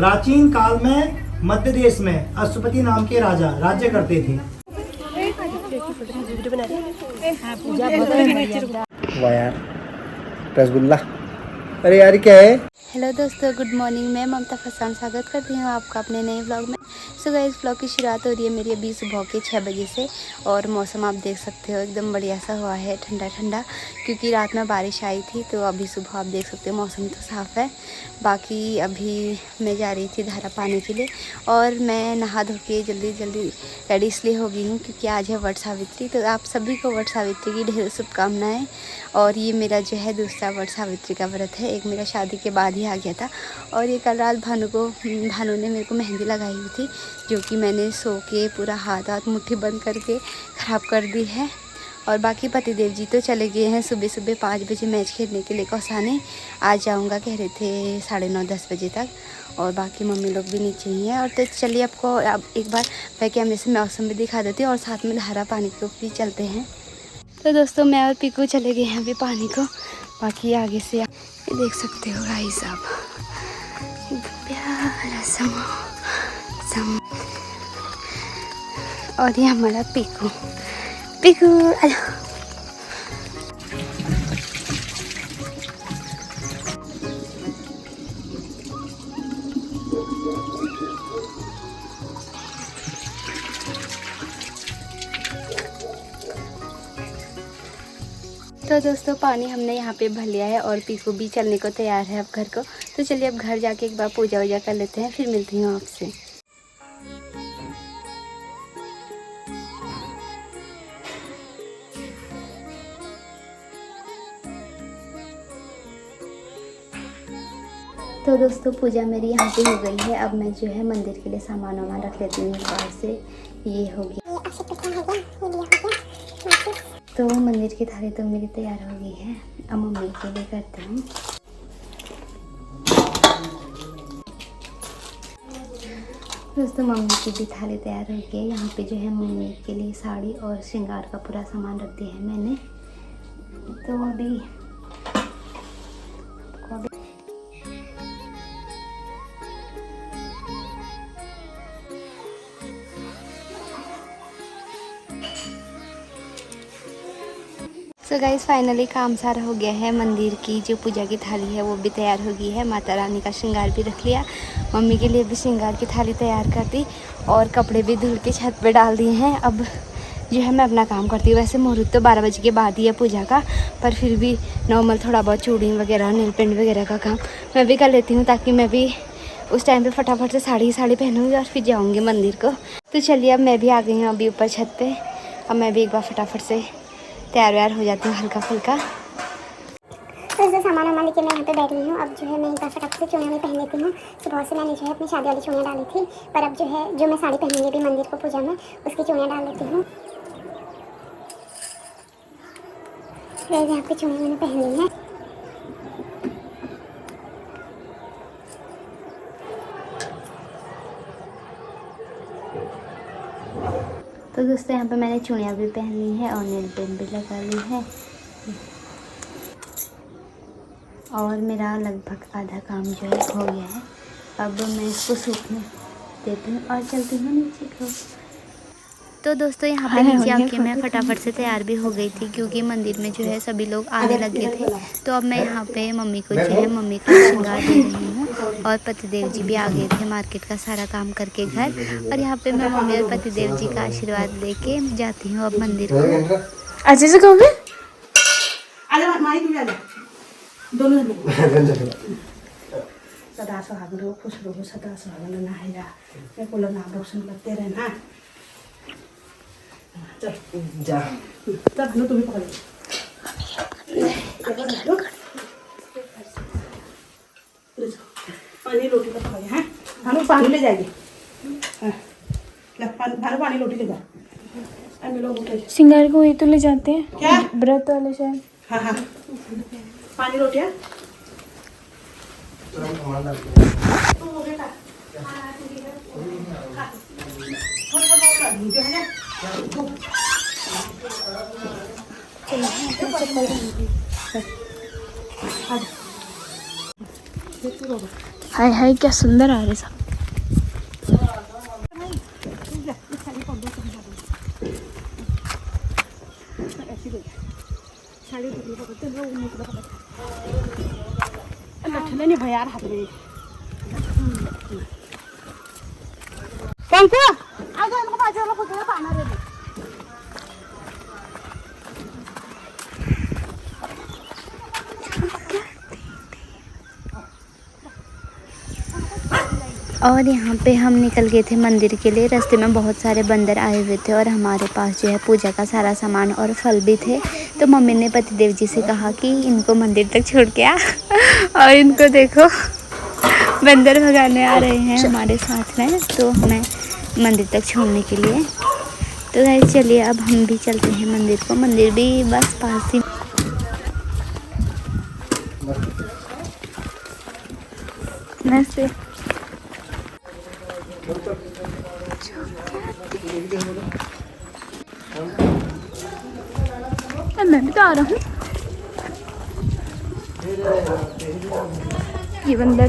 प्राचीन काल में मध्य देश में अश्वपति नाम के राजा राज्य करते थे। वाह यार, रसगुल्ला। अरे यार क्या है? हेलो दोस्तों, गुड मॉर्निंग। मैं ममता फरसान स्वागत करती हूँ आपका अपने नए व्लॉग में। सो गाइस, व्लॉग की शुरुआत हो रही है मेरी अभी सुबह के 6 बजे से। और मौसम आप देख सकते हो एकदम बढ़िया सा हुआ है, ठंडा ठंडा, क्योंकि रात में बारिश आई थी। तो अभी सुबह आप देख सकते हो मौसम तो साफ़ है। बाकी अभी मैं जा रही थी धारा पाने के लिए, और मैं नहा धो के जल्दी जल्दी रेडी इसलिए हो गई हूँ क्योंकि आज है वट सावित्री। तो आप सभी को वट सावित्री की ढेर शुभकामनाएँ। और ये मेरा जो है दूसरा वट सावित्री का व्रत है। एक मेरा शादी के बाद ही आ गया था, और ये कल रात भानु ने मेरे को मेहंदी लगाई हुई थी, जो कि मैंने सो के पूरा हाथ मुट्ठी बंद करके ख़राब कर दी है। और बाकी पतिदेव जी तो चले गए हैं सुबह सुबह 5 बजे मैच खेलने के लिए कौसाने। आज जाऊंगा कह रहे थे 9:30-10 बजे तक। और बाकी मम्मी लोग भी नीचे ही हैं। और तो चलिए आपको अब एक बार मैं कैमरे से मौसम भी दिखा देती हूँ, और साथ में धारा पानी को भी चलते हैं। तो दोस्तों, मैं और पीकू चले गए हैं अभी पानी को। बाकी आगे से आप देख सकते हो गाइस, आप प्यारा समा। और ये हमारा पीकू तो दोस्तों, पानी हमने यहाँ पे भर लिया है, और पीकू भी चलने को तैयार है अब घर को। तो चलिए अब घर जाके एक बार पूजा वूजा कर लेते हैं, फिर मिलती हूँ आपसे। तो दोस्तों, पूजा मेरी यहाँ पे हो गई है। अब मैं जो है मंदिर के लिए सामान वामान रख लेती हूँ। बाहर से ये हो गया, तो मंदिर की थाली तो मेरी तैयार हो गई है। अब मम्मी के लिए करते हूँ। दोस्तों, मम्मी की भी थाली तैयार हो गई है। यहाँ पे जो है मम्मी के लिए साड़ी और श्रृंगार का पूरा सामान रख दिया है मैंने। तो अभी सो गाइस, फाइनली काम सारा हो गया है। मंदिर की जो पूजा की थाली है वो भी तैयार हो गई है। माता रानी का श्रृंगार भी रख लिया। मम्मी के लिए भी श्रृंगार की थाली तैयार कर दी, और कपड़े भी धुल के छत पे डाल दिए हैं। अब जो है मैं अपना काम करती हूँ। वैसे मुहूर्त तो 12 बजे के बाद ही है पूजा का, पर फिर भी नॉर्मल थोड़ा बहुत चूड़ी वगैरह, नेल पेंट वगैरह का काम मैं भी कर लेती हूँ, ताकि मैं भी उस टाइम पे फटाफट से साड़ी पहनूँगी और फिर जाऊँगी मंदिर को। तो चलिए, अब मैं भी आ गई हूँ अभी ऊपर छत पे। अब मैं भी एक बार फटाफट से तैयार व्यार हो जाती हूँ हल्का फुल्का। तो जो सामान वामान लेके मैं यहाँ पे बैठ गई हूँ। अब जो है मैं एक बार फटाफट से चूड़ियाँ भी पहन लेती हूँ। सुबह से मैंने जो है अपनी शादी वाली चूड़ियाँ डाली थी, पर अब जो है जो मैं साड़ी पहनूंगी भी मंदिर को पूजा में, उसकी चूड़ियाँ डाल लेती हूँ। यहाँ पे चूड़ियाँ मैंने पहन ली है। तो दोस्तों, यहाँ पे मैंने चूड़ियाँ भी पहन ली है और नेल पेंट भी लगा ली है। और मेरा लगभग आधा काम जो है हो गया है। अब मैं इसको सूखने देती हूँ और चलती हूँ नीचे को। तो दोस्तों, यहाँ पे नीचे आके मैं फटाफट से तैयार भी हो गई थी, क्योंकि मंदिर में जो है सभी लोग आने लगे थे। तो अब मैं यहाँ पे मम्मी को जो है मम्मी का श्रृंगार दे रही हूँ। और पतिदेव जी भी आ गए थे मार्केट का सारा काम करके घर। और यहाँ पे मैं मम्मी और पतिदेव जी का आशीर्वाद लेके जाती हूँ अब मंदिर को। अच्छे से कहोगे? सदा सुहागन रहो, खुश रहो, सदा सुहागन नहाएगा। मैं को नाम रोशन करते रहना। चल जा। तब भानु तुम्हें पकड़ पानी रोटी का पकड़ है। भानु पानी ले जाएगी। भानु पानी रोटी ले जा। श्रृंगार को वही तो ले जाते हैं क्या? व्रत वाले शायद। हाँ हाँ, पानी रोटियाँ हाय हाय क्या सुंदर आ रहे सब। नहीं भैया हाथ में पंखा आगे इनको बाजूला पुतळा पाहणार आहे। और यहाँ पे हम निकल गए थे मंदिर के लिए। रास्ते में बहुत सारे बंदर आए हुए थे और हमारे पास जो है पूजा का सारा सामान और फल भी थे। तो मम्मी ने पतिदेव जी से कहा कि इनको मंदिर तक छोड़ के आ और इनको देखो बंदर भगाने आ रहे हैं हमारे साथ में, तो हमें मंदिर तक छोड़ने के लिए। तो गाइस चलिए अब हम भी चलते हैं मंदिर को। मंदिर भी बस पास ही। नमस्ते। मैं भी तो आ रहा हूँ। ये बंदर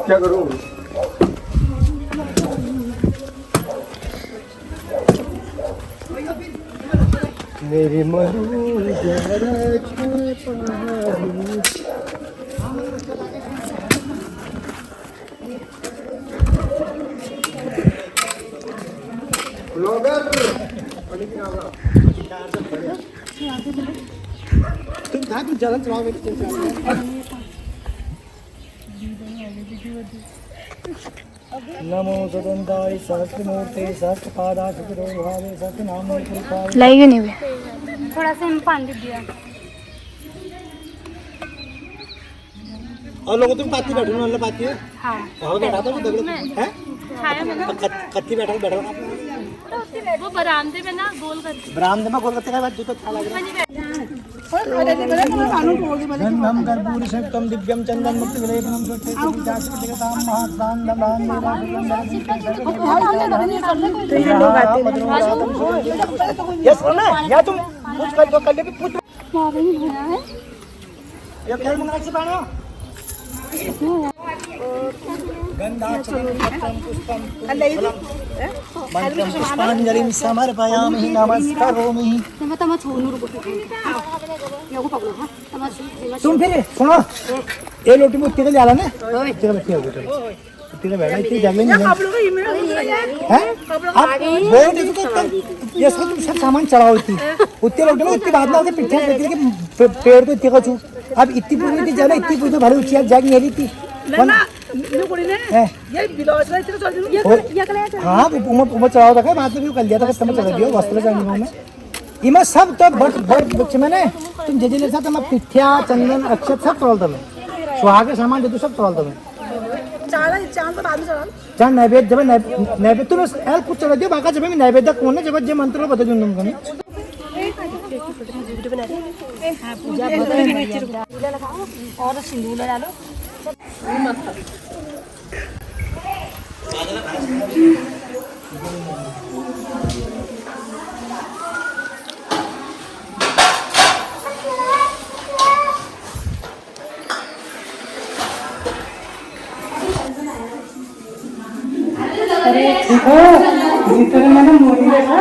क्या करूँ? मेरी मरूद तुम था कुछ जलन चलाओ नमो सदंताय सहस्रमूर्ते सहस्रपादा शुक्रोभावे सहस्रनामो कृपाय लाएगा नहीं वे। थोड़ा सा पानी दिया। और लोगों तुम पाती बैठो ना पाती है। हाँ और बैठा तो दगड़ है खाया मैंने। कत्ती बैठो वो बरामदे में ना गोल करके। बरामदे में गोल करते का बात जो तो अच्छा लग रहा है। गंधम कर्पूर संयुक्तम दिव्यम चंदन मुक्त विलेपनम सुष्ठे जातकताम महादानम ये सुनना या तुम कुछ कर दो, कर ले पूछ ये खेल मंगल से पानो गंधाचलम पुष्पम मंत्रम पुष्पांजलिं समर्पयामि नमस्करोमि। तुम फिर सुनो ये लोटी में उत्ती जाला ना उत्ती बैठी हो गई उत्ती में बैठा इतनी जगह नहीं है अब बहुत ये सब तुम सब सामान चढ़ाओ इतनी उत्ती लोटी में उत्ती बाद में आके पिट्ठे बैठ के पेड़ तो इतनी का छू अब इतनी पूरी जगह इतनी पूरी तो भले ऊंची जगह नहीं थी ये बिलोस में इतने चल दियो हां उमा चढ़ाओ था बाद में भी कर लिया था कस्टमर चढ़ा दियो वस्त्र चढ़ने में इमा सब तो बट बच्चे मैंने तुम जे ले साथ मैं पिठ्या चंदन अक्षत सब चढ़ाल था मैं सुहाग के सामान दे तो सब चढ़ाल था मैं चांद तो बाद में चढ़ाल चांद नैवेद्य जब नैवेद्य तुम एल कुछ चढ़ा दियो बाका जब मैं नैवेद्य कौन है जब जे मंत्र बता दूं तुमको पूजा लगाओ और सिंदूर लगा लो। अरे देखो इतना मैंने मोड़ी देखा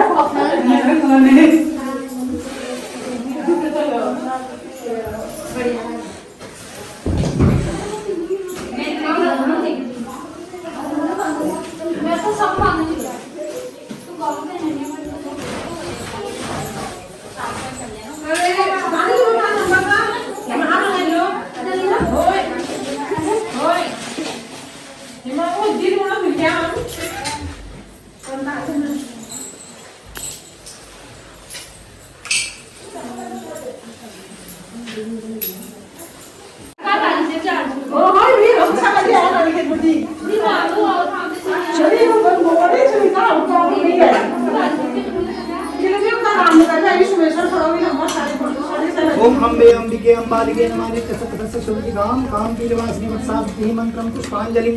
ओम अम्बे अंबिके अम्बालिके नमामि तस्य शुद्धिकाम काम कीलवासिनी वत्सावती मंत्रम पुष्पांजलि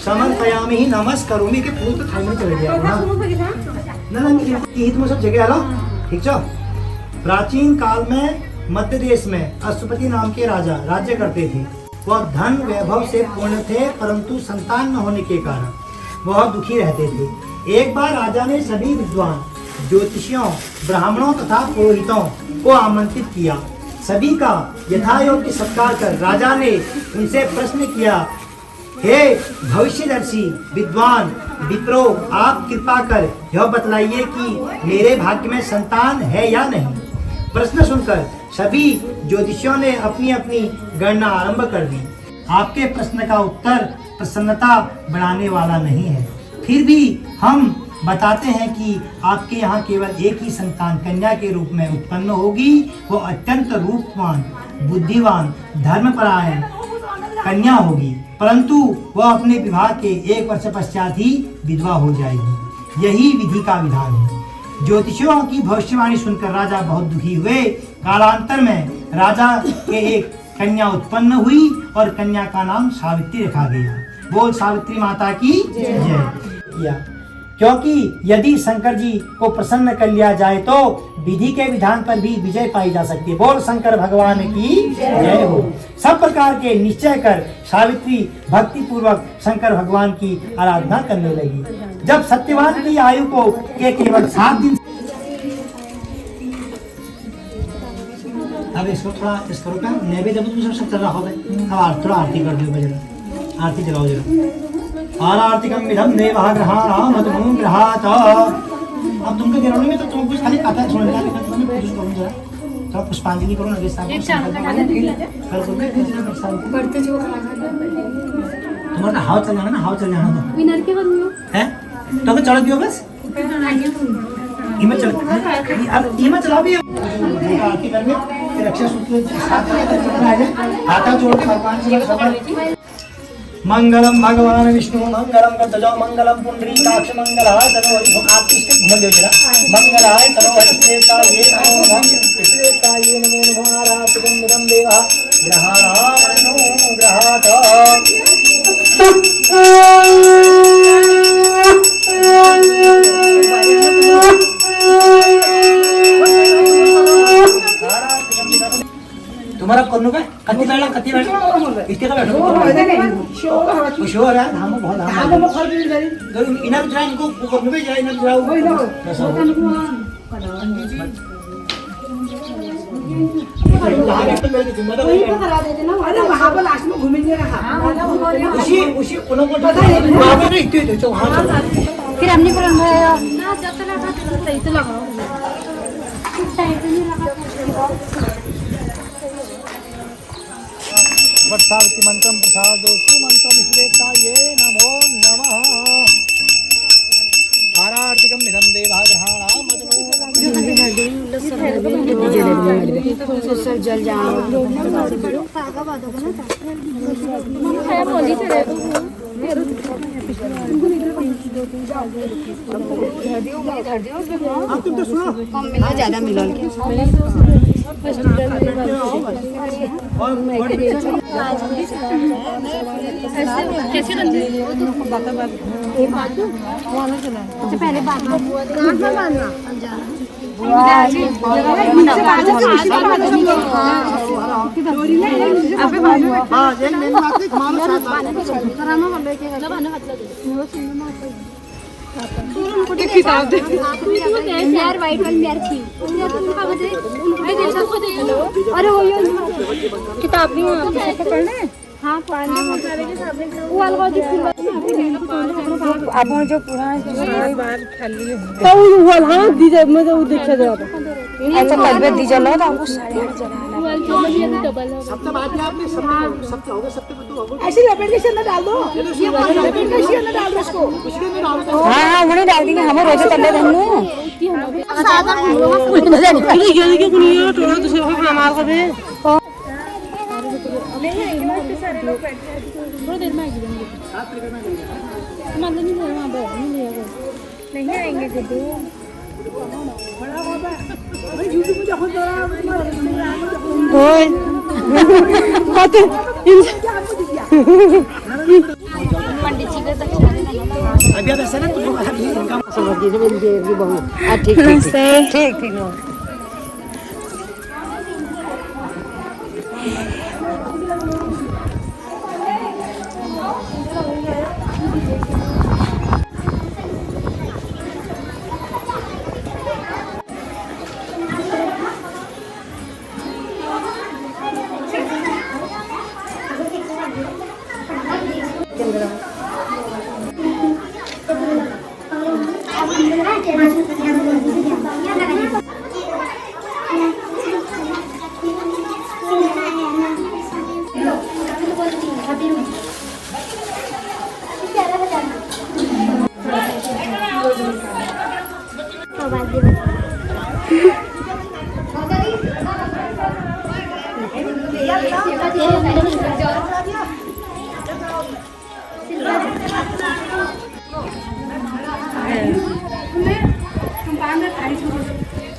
समर्पयामि नमस्करोमि के फूल तो खाने चले गया ना ये तुम सब जगह हलो ठीक छो। प्राचीन काल में मध्य देश में अश्वपति नाम के राजा राज्य करते थे। वह धन वैभव से पूर्ण थे, परंतु संतान न होने के कारण वह दुखी रहते थे। एक बार राजा ने सभी विद्वान ज्योतिषियों, ब्राह्मणों तथा पुरोहितों को आमंत्रित किया। सभी का यथायोग्य सत्कार कर राजा ने उनसे प्रश्न किया, हे भविष्यदर्शी विद्वान विप्रो, आप कृपा कर यह बतलाइए कि मेरे भाग्य में संतान है या नहीं। प्रश्न सुनकर सभी ज्योतिषियों ने अपनी अपनी गणना आरंभ कर दी। आपके प्रश्न का उत्तर प्रसन्नता बढ़ाने वाला नहीं है, फिर भी हम बताते हैं कि आपके यहाँ केवल एक ही संतान कन्या के रूप में उत्पन्न होगी। वो अत्यंत रूपवान, बुद्धिवान, धर्मपरायण कन्या होगी, परंतु वह अपने विवाह के 1 वर्ष पश्चात ही विधवा हो जाएगी। यही विधि का विधान है। ज्योतिषियों की भविष्यवाणी सुनकर राजा बहुत दुखी हुए। कालांतर में राजा के एक कन्या उत्पन्न हुई और कन्या का नाम सावित्री रखा गया। बोल सावित्री माता की जय। क्योंकि यदि शंकर जी को प्रसन्न कर लिया जाए तो विधि के विधान पर भी विजय पाई जा सकती है। बोल शंकर भगवान की जय हो। सब प्रकार के निश्चय कर सावित्री भक्ति पूर्वक शंकर भगवान की आराधना करने लगी। जब सत्यवान की आयु को के केवल 7 दिन, अब इसको थोड़ा इसको रुका, नैवेद्य जब सब चल रहा होगा, अब थोड़ा आरती कर दो, जरा आरती चलाओ जरा। आरतिकम विधम देवः ग्रहाणाम मधुमं ग्रहात। अब तुमके गिरौने में तो तुम कुछ खाली कथा सुन रहा है, मैं पूछ करूं जरा, तो पुष्पांजलि करो ना, साहब बढ़ते जो तुम्हारा हाथ चल जाना ना, हाथ चल जाना तो विनर के बनूं है तो चढ़ दियो बस। इमा चल, अब इमा चला भी आरती करने रक्षा सूत्र हाथ जोड़ के भगवान से मंगलम भगवान विष्णु मंगलम गजो मंगलम पुंडरीकाक्ष मंगलाय तनोहरि आरती से घूम दो जरा। मंगलाय तनोहरि देवताये नमो देवताये नमो नमः। आरतिकं विदं देवः ग्रहाणां ग्रहात्। तुम्हारा करनो का कत्ती बैठो इसके का बैठो शोर है हम बहुत हम तो इनर जाए इनको करनो पे जाए इनर जाओ अरे वहां पर लास्ट में घूमेंगे उसी उन्होंने वहां पे इतने तो वहां फिर हमने पर ना जब तक लगा तो सही तो लगाओ साइड में लगा। वत्सावती मंत्रम प्रसादोस्तु मंत्रम श्रेष्ठाये नमो नमः। आरतिकं विधं देवः ग्रहाणां जल जाओ अब तुम तो सुनो ज्यादा मिलल कैसे पहले यार वाइट वाली यार थी अरे वो किताब भी पढ़ना है। हाँ वो अलग आप जो पुराना दीजिए मैं देखा जाता ऐसा तबियत दी चलो तो हमको 8:30 ऐसे लपेट के अंदर डाल दो लपेट के अंदर डाल दो इसको हाँ वही डाल देंगे हमें रोज तबियत नहीं आएंगे पंडित जी का दक्षिणा देना। अभी अब ऐसा ना तुम लोग अभी इनका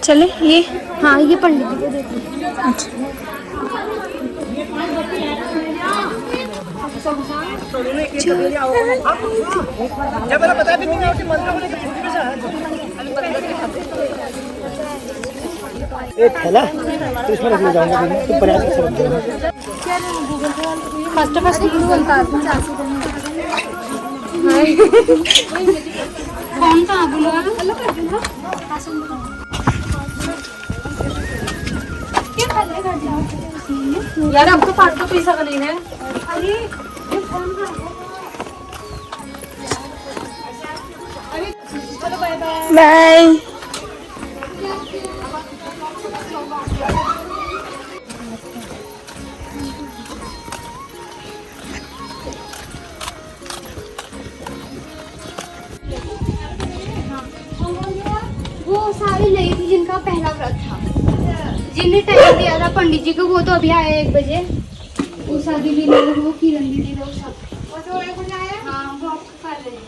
चले ये, हाँ ये पंडित जी को देती हूँ। अच्छा जब मैंने बताया भी नहीं कि मंत्र बोले एक थैला तो इसमें रख ले जाऊंगा मैं तो प्रयास से रख दूंगा फर्स्ट बोलता कौन सा बोलूँगा यार अब तो 500 पैसा का नहीं है। बाय। वो सारी नई थी जिनका पहला व्रत था, जिन्हें टाइम दिया था पंडित जी को, वो तो अभी आए 1 बजे। वो शादी भी लोग, वो किरण दीदी लोग सब, हाँ वो आपको कर रहे हैं।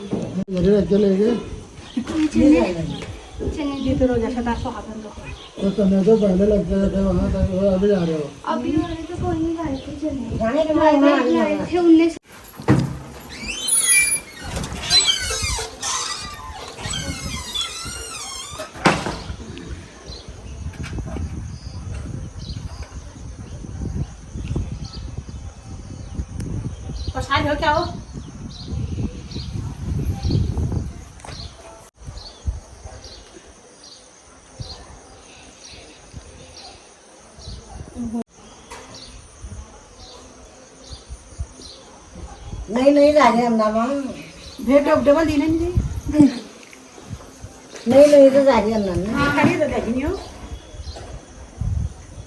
ये तो रोज ऐसा 700 हाथन दो। तो समय तो पहले लगते थे वहाँ तक, अभी जा रहे हो अभी वाले तो कोई नहीं गए थे, चले थे 19। परेशान हो क्या हो? नहीं राजे अन्ना भेट डबल दी नहीं नहीं तो राजे अन्ना हां कहीं तो देखी नहीं हो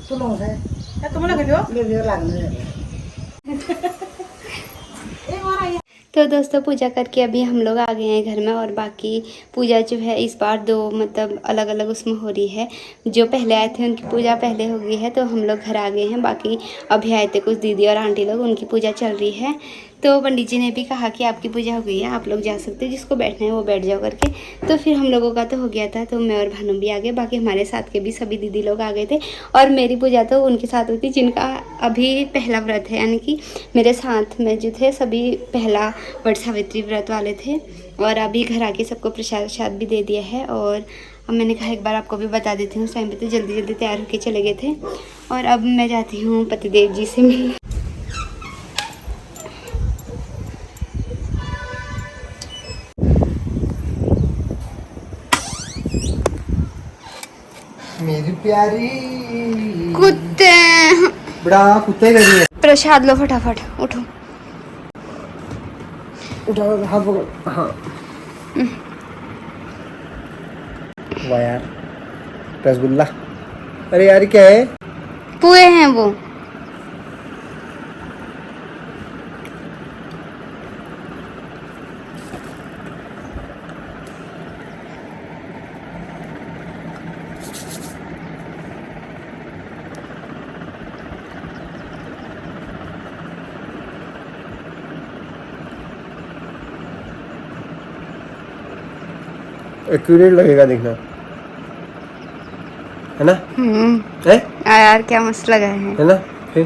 सुनो है तुम लोग हो वीडियो लगने तो दोस्तों पूजा करके अभी हम लोग आ गए हैं घर में, और बाकी पूजा जो है इस बार 2 मतलब अलग अलग उसमें हो रही है। जो पहले आए थे उनकी पूजा पहले हो गई है, तो हम लोग घर आ गए हैं। बाकी अभी आए थे कुछ दीदी और आंटी लोग, उनकी पूजा चल रही है। तो पंडित जी ने भी कहा कि आपकी पूजा हो गई है, आप लोग जा सकते हैं, जिसको बैठना है वो बैठ जाओ करके। तो फिर हम लोगों का तो हो गया था, तो मैं और भानु भी आ गए। बाकी हमारे साथ के भी सभी दीदी लोग आ गए थे, और मेरी पूजा तो उनके साथ हुई थी जिनका अभी पहला व्रत है, यानी कि मेरे साथ में जो थे सभी पहला वट सावित्री व्रत वाले थे। और अभी घर आके सबको प्रसाद भी दे दिया है। और अब मैंने कहा एक बार आपको भी बता देती हूँ, उस टाइम पे तो जल्दी जल्दी तैयार होके चले गए थे। और अब मैं जाती हूँ पतिदेव जी से मिलने। मेरी प्यारी कुत्ते बड़ा कुत्ते कर रही है। प्रसाद लो फटाफट, उठो उठाओ हाथ पकड़ो। हाँ वाह यार रसगुल्ला, अरे यार क्या है? पुए हैं वो। एक्यूरेट लगेगा देखना। है ना? है यार क्या मस्त लगा है ना? फिर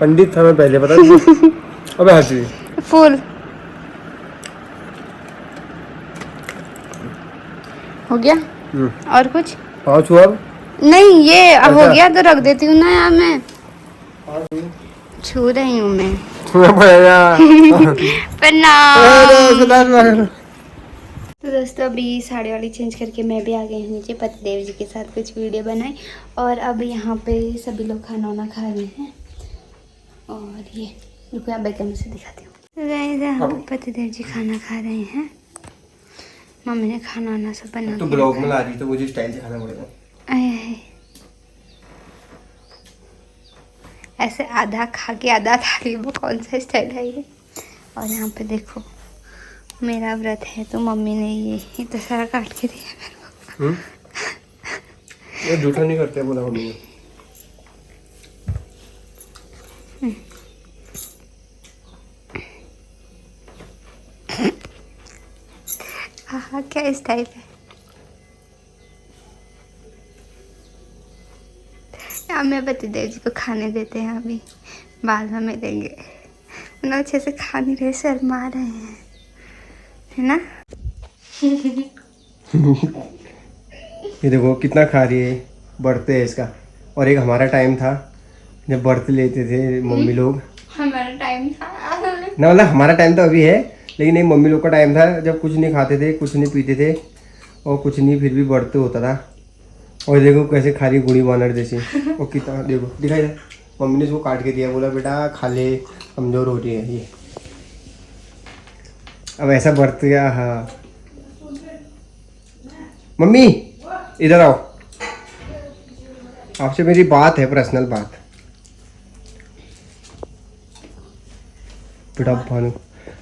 पंडित था मैं पहले, बता तुझे। अबे हंसी फूल हो गया। और कुछ पाँव छुआ अब? नहीं, ये अब हो अच्छा। गया तो रख देती हूँ ना यार, मैं छू रही हूँ मैं। प्रणाम। तो दोस्तों अभी साड़ी वाड़ी चेंज करके मैं भी आ गई हूँ नीचे, पतिदेव जी के साथ कुछ वीडियो बनाई। और अब यहाँ पे सभी लोग खाना वाना खा रहे हैं। और ये रुको यहाँ बैकग्राउंड से दिखाती हूँ। तो गाइस यहाँ पे पतिदेव जी खाना खा रहे हैं। मम्मी ने खाना वाना सब बना तो ब्लॉग में ला रही तो मुझे स्टाइल से खाना पड़ेगा। आए ऐसे आधा खा के आधा थाली, वो कौन सा स्टाइल है ये। और यहाँ पे देखो मेरा व्रत है तो मम्मी ने ये इतना सारा काट के दिया मेरे को। ये झूठा नहीं करते बोला मम्मी ने। हाँ क्या स्टाइल है। हमें पतिदेव जी को खाने देते हैं, अभी बाद में मिलेंगे। उन्हें अच्छे से खा नहीं रहे, शर्मा रहे हैं, है ना। ये देखो कितना खा रही है, बर्थडे है इसका। और एक हमारा टाइम था जब बर्थडे लेते थे मम्मी लोग। हमारा टाइम था ना, मतलब हमारा टाइम तो अभी है, लेकिन एक मम्मी लोग का टाइम था जब कुछ नहीं खाते थे, कुछ नहीं पीते थे और कुछ नहीं, फिर भी बर्थडे होता था। और देखो कैसे खा रही गुड़ी बानर जैसी। और कितना देखो दिखाई दे, मम्मी ने इसको काट के दिया, बोला बेटा खा ले, कमज़ोर हो रही है ये। अब ऐसा बर्त गया। हाँ मम्मी इधर आओ, आपसे मेरी बात है, पर्सनल बात। बेटा भानु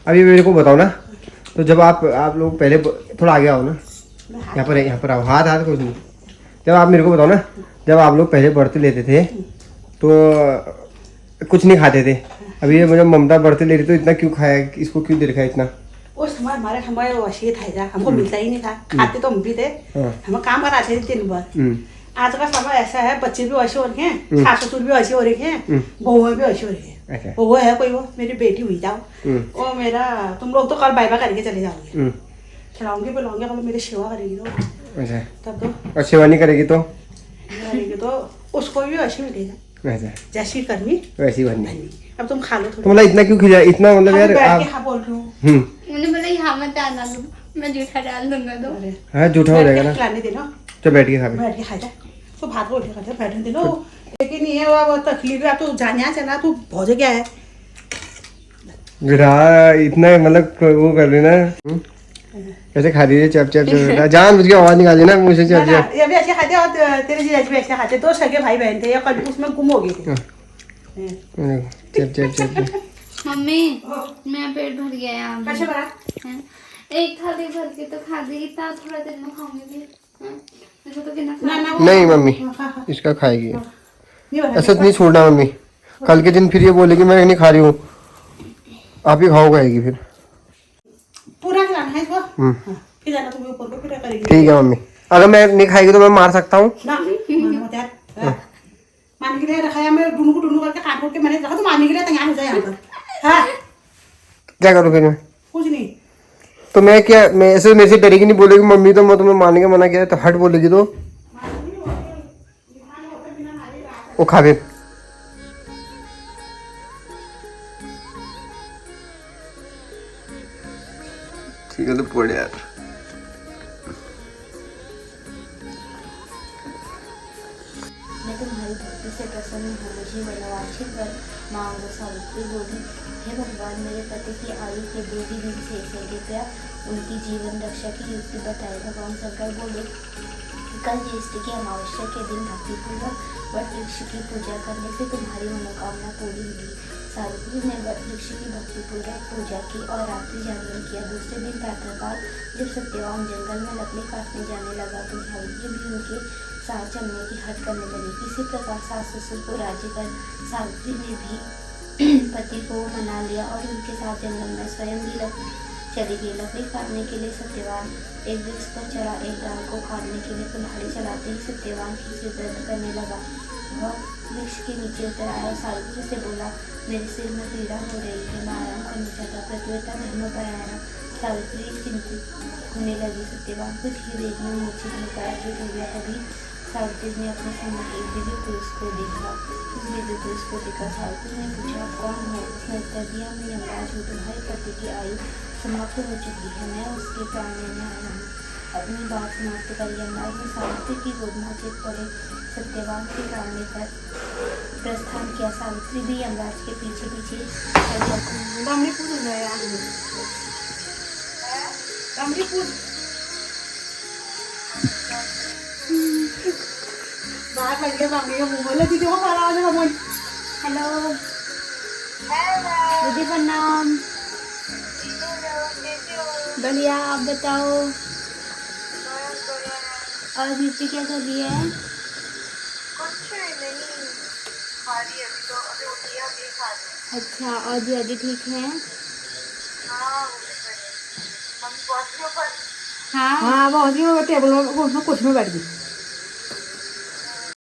अभी मेरे को बताओ ना, तो जब आप लोग पहले थोड़ा आगे आओ ना, यहाँ पर आओ, हाथ हाथ कुछ नहीं। जब आप मेरे को बताओ ना, जब आप लोग पहले बर्तन लेते थे तो कुछ नहीं खाते थे। अभी ये मुझे ममता बर्तन ले रही तो इतना क्यों खाया, इसको क्यों दे रखा है इतना? उस समय हमारे वैसे था, हमको मिलता ही नहीं था, खाते तो हम भी थे, हम काम कराते थे दिन भर। आज का समय ऐसा है, बच्चे भी वैसे हो रहे हैं, सास ससुर भी वैसे हो रहे हैं, बहुएं भी वैसे हो रही है। वो है कोई, वो मेरी बेटी हुई जाओ, वो मेरा, तुम लोग तो कल बाय बाय करके चले जाओगे, खिलाऊंगी पिलाऊंगी, कल मेरी सेवा करेगी तो अच्छा, तब तो, और सेवा नहीं करेगी तो उसको भी वैसे मिलेगा। अच्छा, जैसी करनी वैसी बननी। अब तुम खा लो थोड़ा। तो मतलब इतना क्यों खिला, इतना मतलब यार आप बोल रही हूँ। मैंने बोला यहाँ मत आना, मैं जूठा डाल दूंगा तो। हाँ झूठा हो जाएगा ना। खिलाने देना, तो बैठ के खा ले। बैठ के खा जा, तो भात रोटी खाते बैठने देना। लेकिन ये वो तकलीफ है, तू जानिया चला, तू भौज गया है बेटा, इतना मतलब वो कर रही ना, कैसे खा रही है, चप चप चप, जान बुझ के आवाज निकाली ना मुझे, चप चप। ये भी ऐसे खाते और तेरे जीजाजी भी ऐसे खाते, दो सगे भाई बहन थे, कल उसमें गुम हो गए थे। चप चप चप। मम्मी मेरा पेट भर गया यहाँ कैसे भरा? पे। एक थाली भर के तो खा दी, इतना थोड़ा देर में खाऊंगी भी। देखो तो कितना खा। नहीं मम्मी इसका खाएगी, नहीं भरा। ऐसा नहीं छोड़ना मम्मी, कल के दिन फिर ये बोलेगी मैं नहीं खा रही हूँ, आप ही खाओ खाएगी फिर। पूरा खिलाना है इसको। फिर जाना तुम्हें ऊपर को, फिर करेगी। ठीक है मम्मी, अगर मैं नहीं खाएगी तो मैं मार सकता हूँ ना मत यार, मारने के लिए रखा है, मैं ढूंढू करके काट के मैंने रखा, तो मारने के लिए तैयार हो जाए यहाँ पर। हाँ क्या करूँ फिर मैं? कुछ नहीं, तो मैं क्या, मैं ऐसे मेरे से डरेगी नहीं, बोलेगी मम्मी तो मैं तुम्हें मारने का मना किया है, तो हट बोलेगी तो वो खा फिर। ठीक है तो पड़े यार। मैं तुम्हारी भक्ति से प्रसन्न हूँ, मुझे वनवासी पर मांगो। सावित्री बोली, हे भगवान, मेरे पति की आयु के 2 दिन शेष है, कृपया उनकी जीवन रक्षा की युक्ति बताए। भगवान शंकर बोले, कल ज्येष्ठ की अमावस्या के दिन भक्तिपूर्वक वट वृक्ष की पूजा करने से तुम्हारी मनोकामना पूरी होगी। सावित्री ने वट वृक्ष की भक्तिपूर्वक पूजा की और रात्रि जागरण किया। दूसरे दिन प्रातःकाल जब सत्यवान जंगल में लकड़ी काटने जाने लगा तो सावित्री भी उनके साथ चलने की हट करने लगी। इसी प्रकार सास ससुर को राजी कर सावित्री ने भी पति को मना लिया और उनके साथ जंगल में स्वयं भी चली गई। लकड़ी काटने के लिए सत्यवान एक वृक्ष पर चढ़ा। एक डाल को काटने के लिए कुल्हाड़ी चलाते ही सत्यवान की सिर दर्द करने लगा। वह वृक्ष के नीचे उतर आया और सावित्री से बोला, मेरे सिर में पीड़ा हो रही है, मैं आराम करना चाहता। प्रतिव्रता धर्मपरायण सावित्री चिंतित होने लगी। सत्यवान कुछ ही देर में मूर्छित होकर अचेत हो गया। तभी सावित्री ने अपने सामने एक दिव्य पुरुष को देखा। उस दिव्य पुरुष को देखकर सावित्री ने पूछा, कौन हो? उसने उत्तर दिया, मैं यमराज हूँ। तुम्हारे पति की आयु समाप्त हो चुकी है, मैं उसके प्राण लेने आया हूँ। अपनी बात समाप्त कर यमराज ने सावित्री की गोद में चित पड़े सत्यवान के प्राण लेकर प्रस्थान किया। सावित्री भी यमराज के पीछे पीछे बाहर लग गया बांगड़ी का मुंह बोले दीदी वो मारा आवाज का हेलो दीदी प्रणाम। बढ़िया, आप बताओ। और दीदी क्या कर रही है? अच्छा, और जी ठीक है? हाँ हाँ बहुत टेबल में कुछ में बैठ गई।